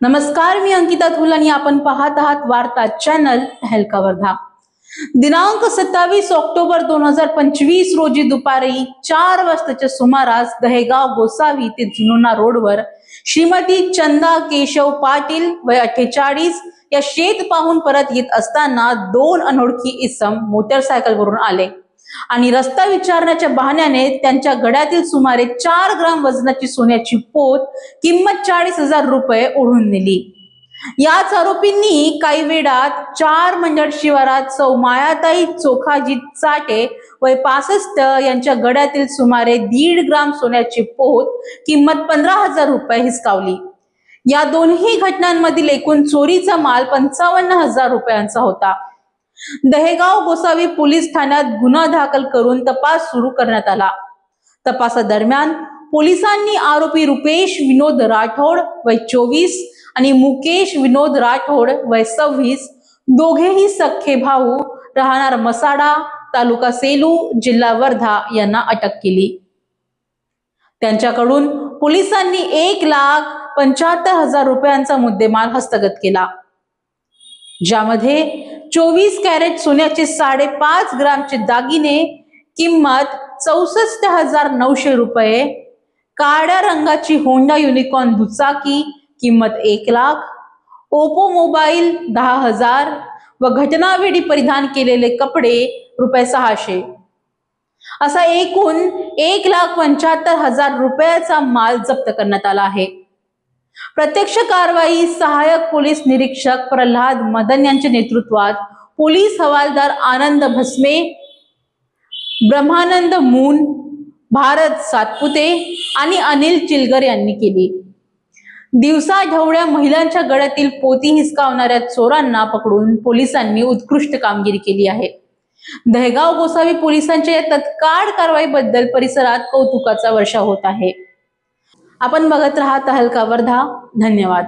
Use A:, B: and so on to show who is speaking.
A: नमस्कार, मी अंकिता थुल आणि आपण पाहत आहात वार्ता चॅनल तहलका वर्धा। दिनांक 27 ऑक्टोबर 2025 रोजी दुपारी 4 वाजताच्या सुमारास दहेगाव गोसावी ते जुनोना रोडवर श्रीमती चंदा केशव पाटील वय 48 या शेत पाहून परत येत असताना दोन अनोळखी इसम मोटरसायकलवरून आले आणि रस्ता विचारण्याच्या बहाण्याने त्यांच्या गड्यातील सुमारे 4 ग्राम वजनाची सोन्याची पोत किंमत 40,000 रुपये ओढून नेली। याच आरोपींनी काही वेळात 4 मंडळ शिवारात सौ मायाताई चोखाजी चाटे वय 65 यांच्या गड्यातील सुमारे 1.5 ग्राम सोन्याची पोत किंमत 15,000 रुपये हिसकावली। या दोन्ही घटनांमधील एकूण चोरीचा माल 55,000 रुपयांचा होता। दहेगाव गोसावी पोलीस ठाण्यात गुन्हा दाखल करून तपास सुरू करण्यात आला। तपासादरम्यान पोलिसांनी आरोपी रुपेश विनोद राठोड वय 24 आणि मुकेश विनोद राठोड वय 26 दोघेही सख्खे भाऊ राहणार मसाडा तालुका सेलू जिल्हा वर्धा यांना अटक केली। त्यांच्याकडून पोलिसांनी 1,75,000 रुपयांचा मुद्देमाल हस्तगत केला, ज्यामध्ये 24 कॅरेट सोन्याचे 5.5 ग्रामचे दागिने किंमत 64,900 रुपये, काळ्या रंगाची होंडा युनिकॉर्न दुचाकी किंमत 1 लाख, ओप्पो मोबाईल 10,000 व घटनावेळी परिधान केलेले कपडे रुपये 600 असा एकूण 1,75,000 रुपयाचा माल जप्त करण्यात आला आहे। प्रत्यक्ष कारवाई सहाय्यक पोलीस निरीक्षक प्रल्हाद मदन यांच्या नेतृत्वात पोलीस हवालदार आनंद भस्मे, ब्रह्मानंद मून, भारत सातपुते आणि अनिल चिलगर यांनी केली। दिवसा ढवळ्या महिलांच्या गळ्यातील पोती हिसकावणाऱ्या चोरांना पकडून पोलिसांनी उत्कृष्ट कामगिरी केली आहे। दहेगाव गोसावी पोलिसांच्या या तत्काळ कारवाईबद्दल परिसरात कौतुकाचा वर्षाव होत आहे। आपण बघत राहा तहलका वर्धा। धन्यवाद।